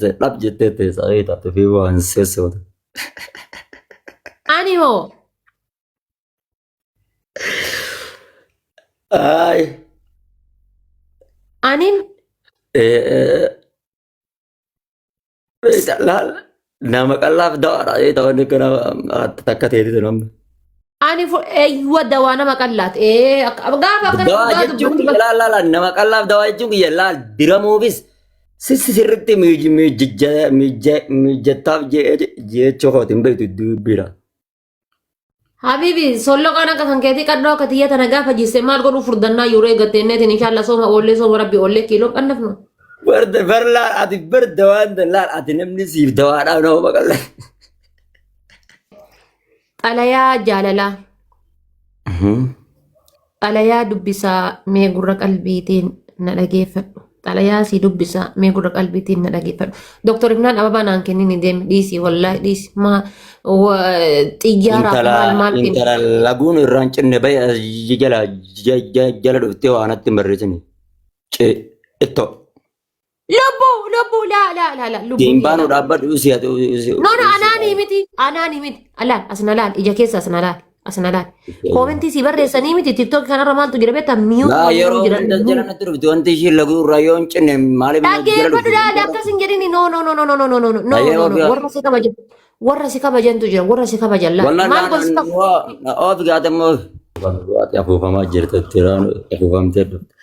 Lap jettee sa'ee taate fi waan seessoote. Ani hoo Ay, anin laal nama qallaaf dawaadha ta'onni kana takka ta'eeti namni. ani wadda waa nama qallaat gaafa akkas Dawaa dhugaa jechuun dubbatu laal nama qallaaf dawaa jechuun kiyya laal diramuufis sirriitti mijattaaf jechuu kootiin beektu dubbiidha. Habibi sollo kana kan keetii qadhoo akka xiyya tana gaafa jisse maal godhuu furdannaa yeroo eeggatteenneetiin inshaalla sooma oollee sooma rabbi oollee kiiloo qannafnu. Bar laal ati bar dawaan laal ati namni siif dawaadhaaf nama maqalla. Xalayaa jaalalaa. Xalayaa dubbisaa mee gurra qalbiitiin na dhageeffadhu. Xalayaa si dubbisaa mee gurra qalbiitiin na dhageeffadhu. Doktor Ibnaan Ababaa naan kennin deemi dhiisii wallaahi dhiisi xiyyaaraaf maal Intala laguun irraan cinne bahe jala dhuftee waan atti barreessini. Ittoo. Lubbuu laa lubbuu. Diimbaan dhaabbadhu si No, anaanii miti. Alaan, asna laal, ija keessa asna laal. Koomentii si barreessanii miti, tiktook kanarra maaltu jira beektaa miyuu yeroo jala natti dhufti wanti ishii laguu irraa yoo hin cinne maaliif dhaggeeffadhu laal akkas hin jedhini no warra si kabajantu jira warra si kabajan laal maal gosa of gaatammoo afuufamaa jirtu afuufamtee dhufte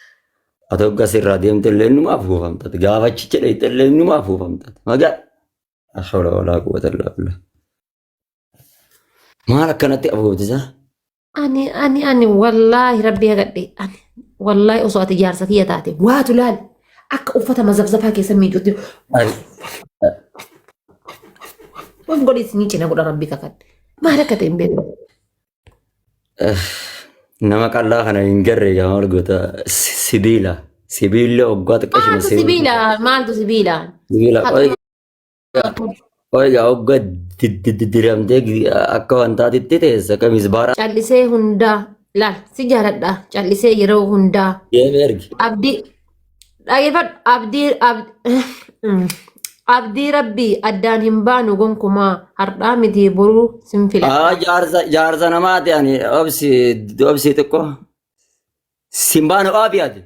ati hoggas irraa deemte illee numa afuufamtate gaafachi jedhete illee numa afuufamtate magaa hawla walaa quwwata illaa billah maal akkanatti afuuftisa ani wallaahi rabbi hagadhe ani wallaahi osoo ati jaarsa kiyya taate waatu laal akka uffata mazabzabaa keessa miicuutti of godhis ni cina godha rabbi kakadhe maal akka ta'e hin beeku. nama qallaa kana hin garre yaa maal goota sibiila waggaa xiqqashima Maaltu sibiila? Oiga waggaa diramtee akka wantaatitti teessa kamis baara. Callisee hundaa laal si jaaladha callisee yeroo hundaa. Deeme ergi. Abdii dhageeffadhu abdii rabbii addaan hin baanu gonkumaa hardhaa miti boruu sinfila. Jaarsa namaati ani obsi xiqqoo simbaanu oofiyaati.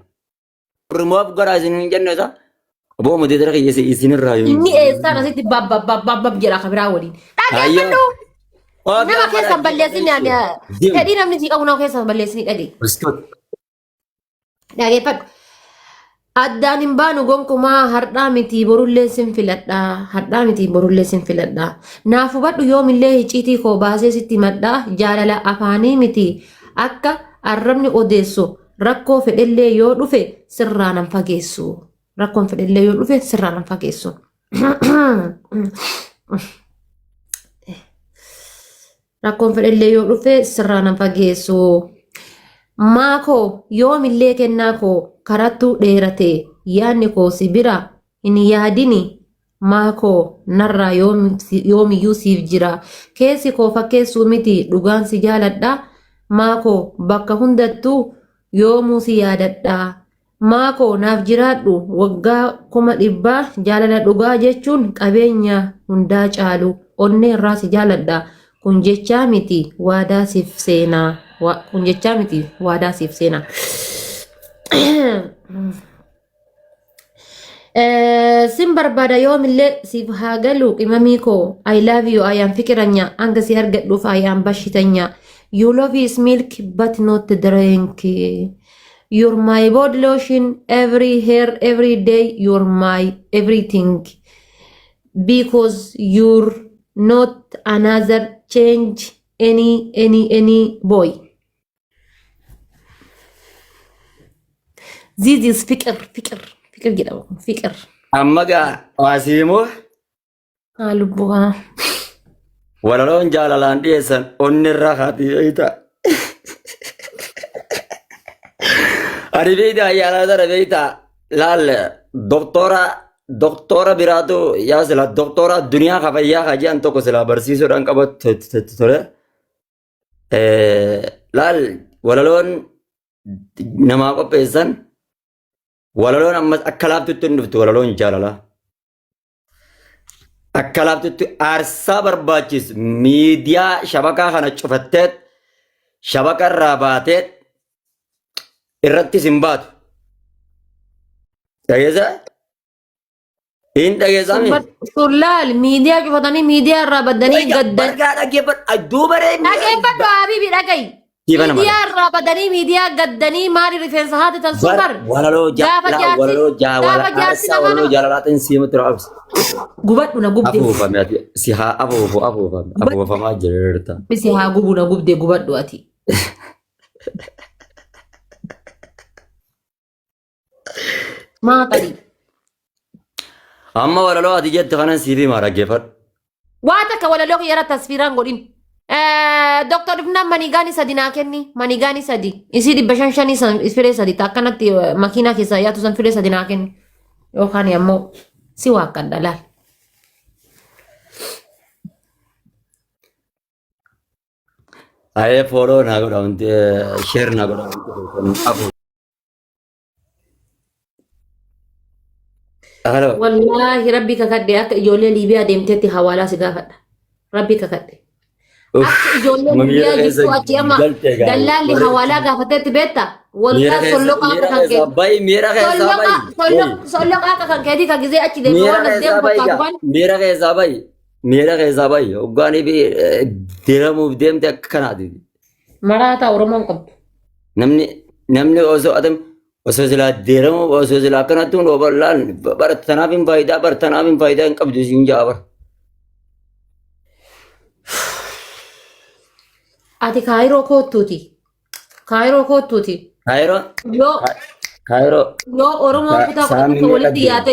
Rumoof godhaa isin hin jenne isaa. Obbo Mudee dara kiyyeessa isinirraa yoo. Inni eessaan asitti babbab jedha kabiraa waliin. Dhageeffadhu. Nama keessan balleessini fedhii namni sii qabu nama keessan balleessini dhagee. Dhageeffadhu. Addaan hin baanu gonkumaa hardhaa miti borullee sin filadhaa hardhaa miti borullee sin filadhaa naaf hubadhu yoomillee icciitii koo baasee sitti madhaa jaalala afaanii miti akka arrabni odeessu rakkoo fedhellee yoo dhufe sirraa nan fageessu rakkoon fedhellee yoo dhufe sirraa nan fageessu. Rakkoon fedhellee yoo dhufe sirraa nan fageessu. Maakoo yoomillee kennaa koo karattuu dheerate yaadni koo si bira hin yaadini maakoo narraa yoomiyyuu siif jira keessi koo fakkeessuu miti dhugaan si jaaladha maakoo bakka hundattuu yoomuu si yaadadha maakoo naaf jiraadhu waggaa 100,000 jaalala dhugaa jechuun qabeenya hundaa caalu onnee irraa si jaaladha kun jechaa miti waadaa siif seenaa. Kun jechaa miti waadaa siif seenaa. Sin barbaada yoomillee siif haa galu qimamii koo I love you ayaan fikiranya hanga si argadhuuf ayaan bashitanya you love is milk but not drink you're my body lotion every hair every day you're my everything because you're not another change any boy. This is fikir jedhama fikir. Amma gaa waasiimoo. Lubbuhaa. Walaloon jaalalaan dhiyeessan onni irraa haati beeyta. Ani beeyta ayyaana dara beeyta laal doktora biraatu yaa sila doktora duniyaa kafayyaa hajaan tokko sila barsiisuudhaan qabatu ture. Laal walaloon namaa qopheessan walaloon ammas akka laaftutti hin dhuftu walaloon jaalalaa. akka laaftutti aarsaa barbaachis miidiyaa shabakaa kana cufatteet shabaka irraa baateet irrattis hin baatu. Dhageessaa? Hin dhageessaami? Sullaal miidiyaa cufatanii miidiyaa irraa baddanii gaddan. Bargaa dhaggeeffadhu. Duubaree. Dhaggeeffadhu Habibi dhagayi. Miidiyaa irraa baddanii miidiyaa gaddanii maali rifeensa haati tan sumar. Walaloo jaalalaatiin siimatti raabsa. Gubadhu na gubde. Afuufame ati si haa afuufame afuufamaa jirta. Si haa gubu na gubde gubadhu ati. Maatari. Amma walaloo ati jette kanan siifi maa dhaggeeffadhu. Waa takka walaloo kiyya irratti tasfiiraan godhin. Doktor Ibnaan manigaani sadi naa kenni. Manigaani sadi. Isii 500 san firee sadi akkanatti makiinaa keessaa yaatu san firee sadi naa kenni. Yookaan ammoo si waa kan dhalaal. Ayee fooloo naa godhamte sheer naa godhamte. Wallaahi rabbi kakadde akka ijoollee Liibiyaa deemteetti hawaalaa si gaafadha. Rabbi kakadde. Akka ijoollee Liibiyaa jirtu achi amma dallaalli hawaalaa gaafateetti beekta. Wallaahi solloqaa akka kan keeti. Solloqaa akka kan keeti kan gizee achi deemee waan as deemu fakkaatu waan. Miira keessaa bayi. Miira keessaa bayi. Hoggaanii fi deemamuuf deemte akka kanaati. Maraataa Oromoon qabdu. Namni osoo atame. Osoo silaa deeramu osoo silaa akkanatti hundoo bal'aan baratanaaf hin faayidaa hin qabdu siin jaabar. Ati kaayiroo koottuuti. Kaayiroo. Yoo Oromoon kutaa kudhata walitti yaate.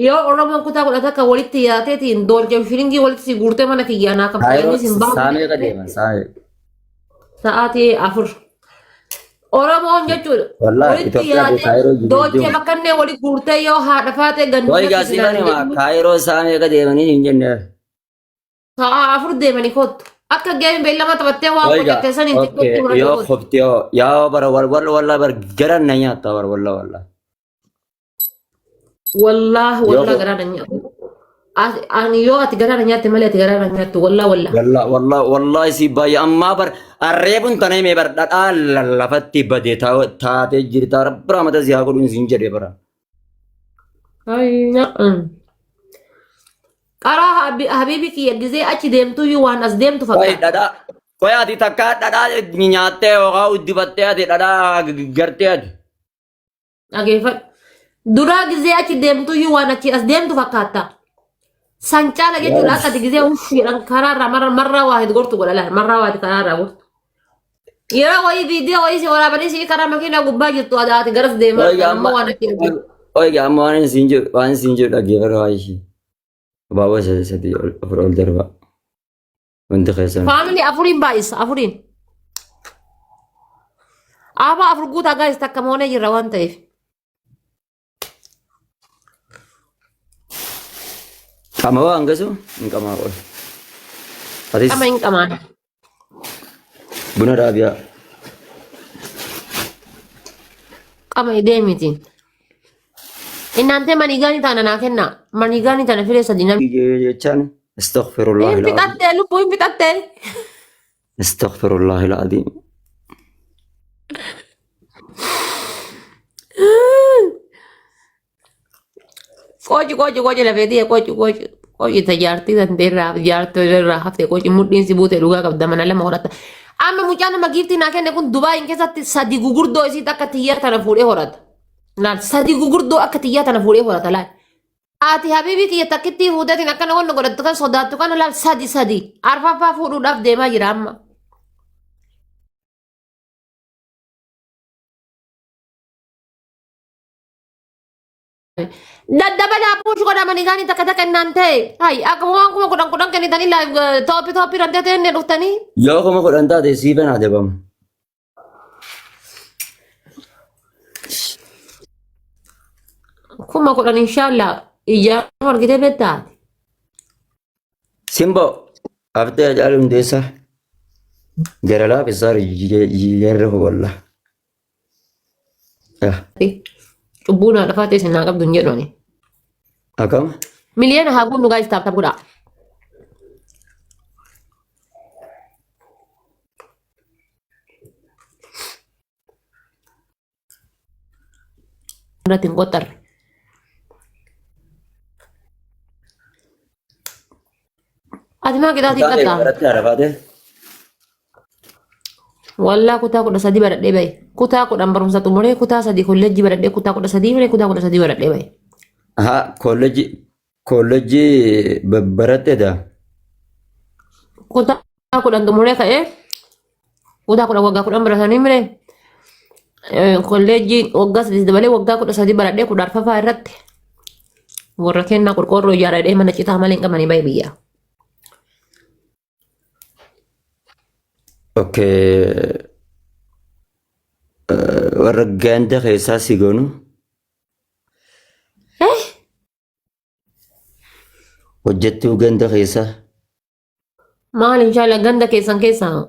Yoo Oromoon kutaa kudhata akka walitti yaateetiin doolchee shilingii walitti si guurtee mana kiyyaanaa kan fayyadanis hin baafne. Saamee qadeeman saamee. Sa'aatii 4. Oromoon jechuudha. Walitti yaate doolchee bakka inni walitti guurtee yoo haadha faatee ganduu. Wayi gaasii kanuma kaayiroo saamee qadeemanii hin jenne. Sa'a 4 deemanii kottu. Akka geemi beellama taphattee waan hojjettee san hin xiqqootti mura yoo qofti yaa bara walla bar garan na nyaatta bar walla. Wallaahi garaa na nyaattu. Ani yoo ati garaa na nyaatte malee ati garaa na nyaattu wallaahi si baay'ee ammaa bar arreebuun tanee mee bar dhadhaa lafatti badee taatee jirta rabbira mata si haa godhuun siin jedhee bara. Qaraa Habibi kiyya gizee achi deemtuyyuu waan as deemtu fakkaata. Qoy ati takka dhadhaa nyaattee yookaan uddifattee ati dhadhaa gartee ati. Dhageeffadhu. Duraa gizee achi deemtuyyuu waan achi as deemtu fakkaata. Sancaala jechuudha akka ati gizee uffidhaan karaarraa marraa waa itti gortu godha laal marraa waa itti karaarraa gortu. Yeroo wayii viidiyoo wayii si waraabanii si karaa makiinaa gubbaa jirtu ati garas deemaa amma waan achi deemu. Oye amma waan siin jedhu dhaggeeffadhu waa ishee. Baabaa sadii afur ol darba. Wanti keessan. Faamilii afuriin baay'isa afuriin. Abaa afur guutaa gaayis takka moonee jirra waan ta'eef. Qama waan gasu hin qamaa ol. Qama hin qamaan. Buna dhaabiyaa. Qama deemitiin. Innante manigaani taana naa kenna. Manigaani taana firee sadi namni. Jechaan astaghfirullah. Hin fixattee lubbuu hin fixattee. Astaghfirullah al-adiim. Qoci lafeetii qoci tajaartii dandeerraa jaartolerraa haftee qoci mudhiin si buute dhugaa qabda mana lama horata. Amma mucaan nama giiftii naa kenne kun Dubaayin keessatti sadi gugurdoo isii akka xiyyaa tana fuudhee horata. Laal sadi gugurdoo akka xiyyaa tana fuudhee horata laal. Ati Habibi kiyya takkitti fuudhatiin akkana wanna godhattu kan sodaattu kana laal sadi arfaffaa fuudhuudhaaf deemaa jira amma. Daddaba daabbuun godha manigaanii takka innaan ta'e. Hai akkuma waan kuma kudhan kennitanii toophii rantee ta'e dhuftanii. Yoo kuma kudhan taate siifan adeemamu. Kuma kudhan inshallah ijaarama argitee beektaati. Simbo haftee ajaa'ilu hundeessaa. Gara laafessaa yerra walla. Cubbuun haadha faatee sinaa qabdu hin jedhani. Akkam? Miliyoona haa guunnu guys taap godhaa. Irratti hin qoxxarre. Ati maa qixaatii qaxxaa? Baratti arafaate. Wallaa kutaa 13 baradhee bahe. Kutaa 10 barumsa xumuree kutaa 3 kolleejjii baradhee kutaa 13 malee kutaa 13 baradhee bahe. Haa kolleejjii baratteedha. Kutaa 10 xumuree ka'ee kutaa 10 waggaa 10 baratanii miree kolleejjii waggaa 8 dabalee waggaa 13 baradhee 10 irratti warra kennaa qorqoorroo ijaaradhee mana citaa malee hin qabanii bahe biyyaa. Okay. Warra ganda keessaa si goonu. Hojjettuu ganda keessaa. Maal inshallah ganda keessan keessaa.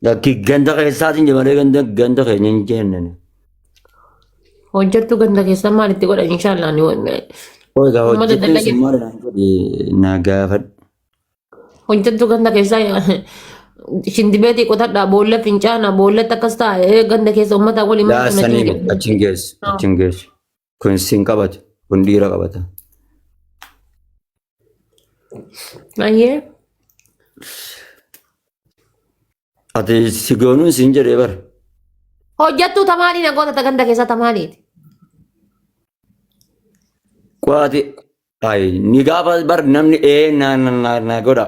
Lakki ganda keessaatiin malee ganda keenya hin jenne. Hojjettuu ganda keessan maal itti godhan inshallah ni Oiga hojjettuu si maal na gaafadhu. hojjettuu ganda keessaa shindibeetii qotadhaa boolla fincaana boollatti akkas taa'ee ganda keessa uummata waliin Yaa sanii achiin geessu. Kun siin qabatu. Kun dhiira qabata. Ayyee. Ati si goonuun siin jedhee bara. Hojjettuu tamaanii nagoota ganda keessaa tamaaniiti. Qo'aati. Ni gaafa bar namni na godha.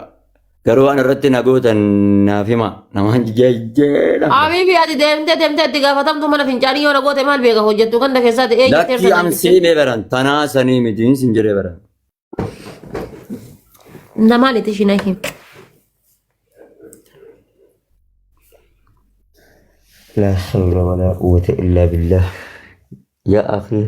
Garuu waan irratti nagootan naaf hima. Namaan jijjiidha. Abiibi ati deemtee itti gaafatamtu mana fincaanii yoo nagoote maal beeka hojjettuu ganda keessaati Lakki amsee mee baran tanaa sanii mitiin siin jedhee baran. Namaaniiti isheen ayi. لا حول ولا قوة إلا بالله يا أخي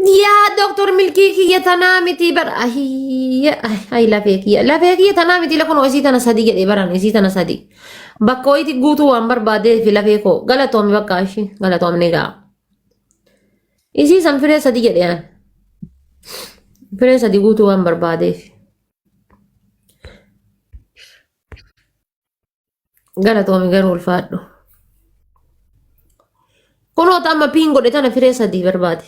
يا دكتور ملكي يا تنامتي بر هاي لا فيكي تنامتي لكن وسيت أنا صديق إبران وسيت أنا صديق بكويتي قوتو أمبر بعدين في لا فيكو غلطوا مي بكاشي غلطوا مني قا إيشي سنفري صديق يعني فري صديق قوتو أمبر بعدين غلطوا مي غير الفادو كونو تاما بينغو دتانا فري صديق بربادي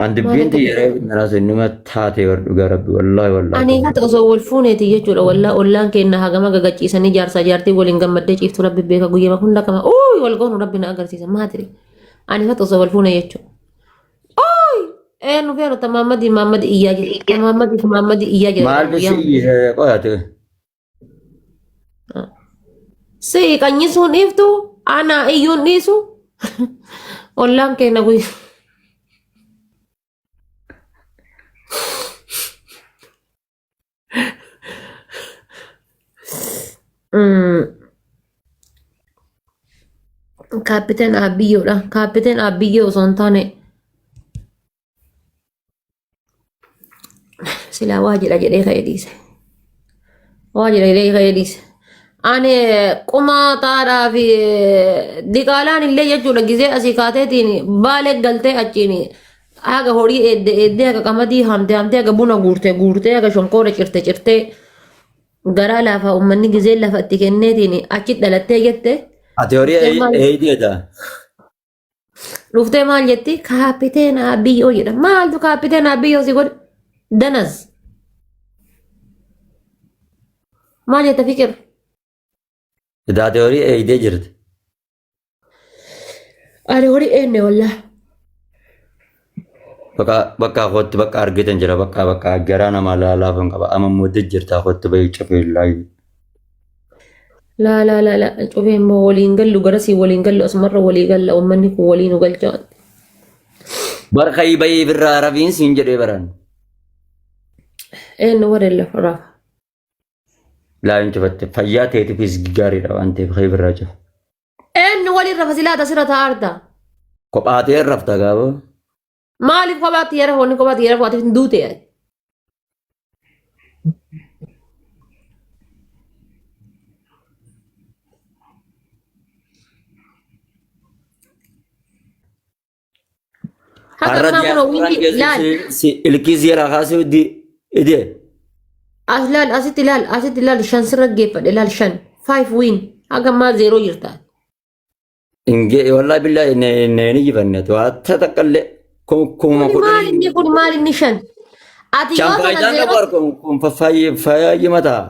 عند بنتي يا رب ناس إنما تاتي ورد ربي والله Ani hata osoo wal fuuneeti jechuudha ollaan keenna hagama gagachiisanii jaarsaa jaartii waliin gammaddee ciiftu rabbi beeka guyyama hunda kama wal goonu rabbi na agarsiisa maatiri ani hata osoo wal fuune jechuudha nu feeru ta Maammadi iyyaa jira Maammadi iyyaa jira maal bisi qoyate si qanyisuun dhiiftu ana iyyuun dhiisu ollaan keenna guyyaa Kaapiteen Abiyyoodha. Kaapiteen Abiyyoo osoo hin taane silaa waa jedha jedhee ka'ee dhiise. Waa jedha jedhee ka'ee dhiise. Ani qumaa xaadhaa fi diqaalaan illee jechuudha gizee asii kaateetiin baalee galtee achiin haga horii eeddee haga qamadii hamtee haga buna guurtee haga shonkoora cirtee garaa laafaa uummanni gizee lafa itti kenneetiin achi dhalattee jette. Ati horii eeydiidha. Dhuftee maal jetti? Kaapiteen Abiyyoo jedha. Maaltu kaapiteen Abiyyoo si godhe? Danas. Maal jetta fikir? Ati horii eeydee jirti. Ani horii eenne wallaa. Bakka kootti bakka argitan jira bakka garaa namaa laafan qaba amma mootii jirta kootti bahii cafee laayi. La cufee immoo waliin gallu garasii waliin gallu asumarra walii galla uummanni kun waliin nu galchaa. Barka bahii birraa rafiin siin jedhee baran. Eenyu warreen lafa rafa. Laayin cufatte fayyaa ta'eetiifis gaariidha waan ta'eef bahii birraa cufa. Eenyu waliin rafa silaa tasirra taa'arta. Kophaatee rafta gaaba. Maaliif kophaatti yeroo wanni kophaatti yeroo kophaatti hin duute yaade. Haga Arra ma kuno diasporaan wingi keessa lal. si ilkii seeraa kaasee idee. Lal asitti lal shan sirra geeffadhe lal shan. 5 win. Haga ma 0 jirta. Ingee wallahi billahi ni jibannatu hatta taqqallee kuma kudhanii Kun maal inni shan. Ati shan yoo sana faayidaan qabu 0 kun fayyaayi mataa.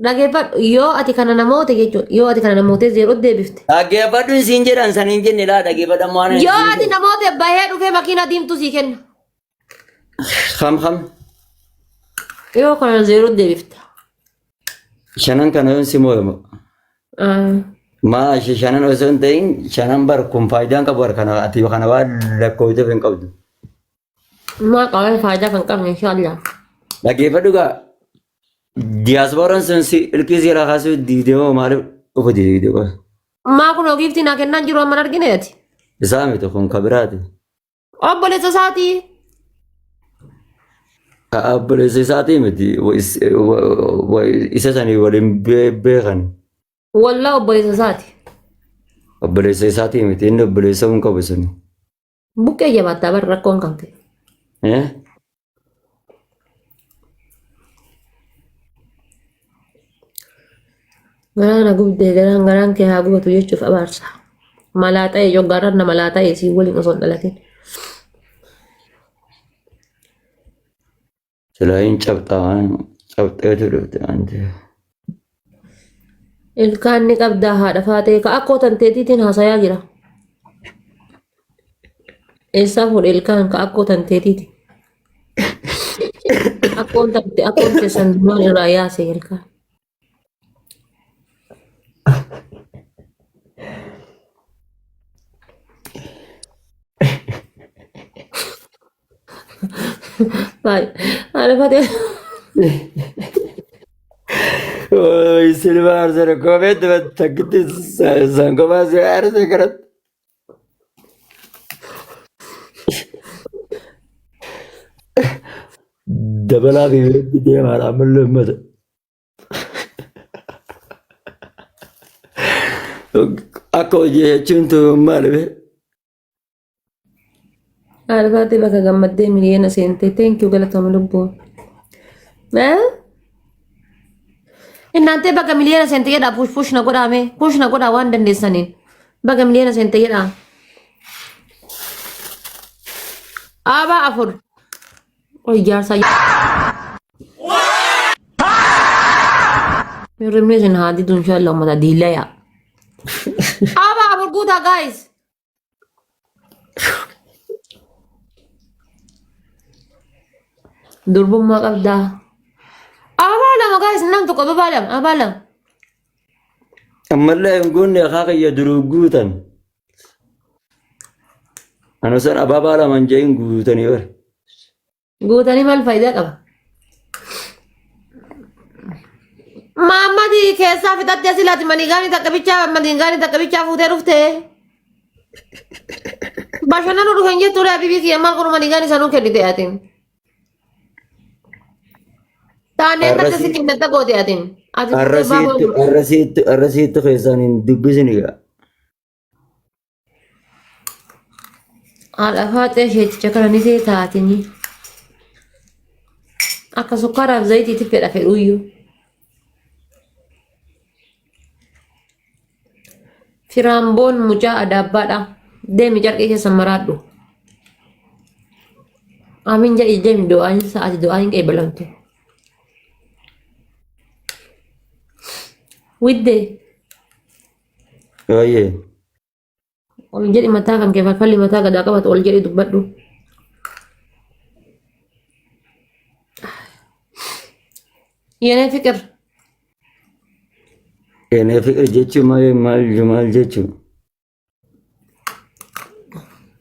dhageeffadhu yoo ati kana namoota jechuudha yoo ati kana namoota 0 deebifte. Dhaggeeffadhu isiin jedhan san hin jenne laa dhaggeeffadhan waan Yoo ati namoota bahee dhufee makiina diimtuu sii kenna. Kam Yoo kana 0 deebifte. shanan kana yoon si moo'emu. Maa shanan osoo hin ta'in shanan bar kun faayidaan qabu kana ati kana waan lakkoofteef hin qabdu. Maa qaban faayidaa kan qabne inshaallah. Dhaggeeffadhu gaa diyaaspooraan sun si ilkii seeraa kaasuu diidee moo maaliif dhufu diidee qofa. Maa kun ogiiftii naa kennaan jiru amma argineeti. Isaa miti kun kabiraati. Obboleessa isaatii. Obboleessa isaatii miti isa sanii waliin beekan. Wallaa obboleessa isaati. Obboleessa isaatii miti inni obboleessa hin qabu suni. Buqqee jabaattaa bara rakkoon kan ta'e. Garaana gubdee garaan kee haa gubatu jechuuf abaarsa. Malaa ta'e joggaarran nama laa ta'e si waliin osoo hin dhalatin. Silaayin cabxeetu dhufte waanti. Ilkaan ni qabdaa haadha faatee ka akkoo tanteetiitiin haasayaa jira. Eessaa fuudhe ilkaan ka akkoo tanteetiiti. Akkoon teessan dumaan irraa yaase ilkaan. Baik, ada Fatih. Silva sana komen de ben takıntı sen komen her sekarat. Dabala bir diye var amellum. Ako je cuntu malbe. Ada Fatih bakka gammaddee miliyoona seentee thank you galatooma lubbuu. Innante bakka miliyoona seentee jedhaa push na godhaa waan dandeessaniin bakka miliyoona seentee jedhaa. Abaa afur. Ijaarsa. Rimni isin haadhi dunshaa lammata diilaya. Abaa afur guutaa guys. Durbummaa qabdaa. Abaa lama guys nam tokko abaa lama. Ammallee hin guunne akaakayya duruu guutan. Ano san ababaa laman jeeyin guutanii bare. Guutanii maal faayidaa qaba? Maammati keessaa fixattee silaati manigaanii takka bichaa fuutee dhuftee. Bashannanu dhufan jettuudha bibii kiyya maal kun manigaanii sanuu kennite atiin. Taaneen takka si kennatta goote atiin. Arrasiitti keessaan hin dubbisiniga. Haadha faatee isheeticha kananisee taatini. Akka sukkaaraaf zayitiitti fedha fedhuyyuu. Firaamboon mucaa adaabbaadha. Deemi carqee keessa maraadhu. Amin jedhi deemi do'aan sa'aati do'aan qeebalamte. Widde. Baay'ee. Ol jedhi mataa kan kee falfalli mataa gadaa qabatu ol jedhi dubbadhu. Yenee fiqir. Yenee fiqir jechuun maal jechuun?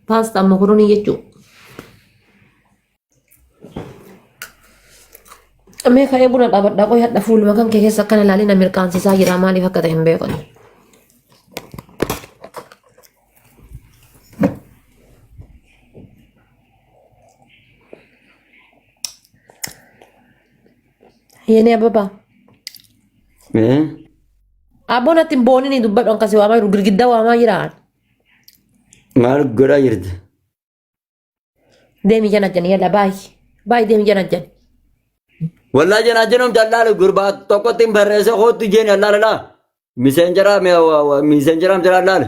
Paastaa mokoroonii jechuun. Mee ka'ee buna dhaabadhaa qoy hadha fuuluma kan kee keessa akkana ilaalina mirqaansisaa jira maaliif akka ta'e hin beekan. Yeni ababa. Abboon ati hin boonini dubbadhu akkasii waamaa jiru girgiddaa waamaa jiraan. Maal godhaa jirti? Deemii jana jani yalla baay'ee deemii jana jani. Wallaa janaa jenum jallaale gurbaa tokkotti hin barreesse kootti jeen allaale laa. Miseenjeraam jalaalaale.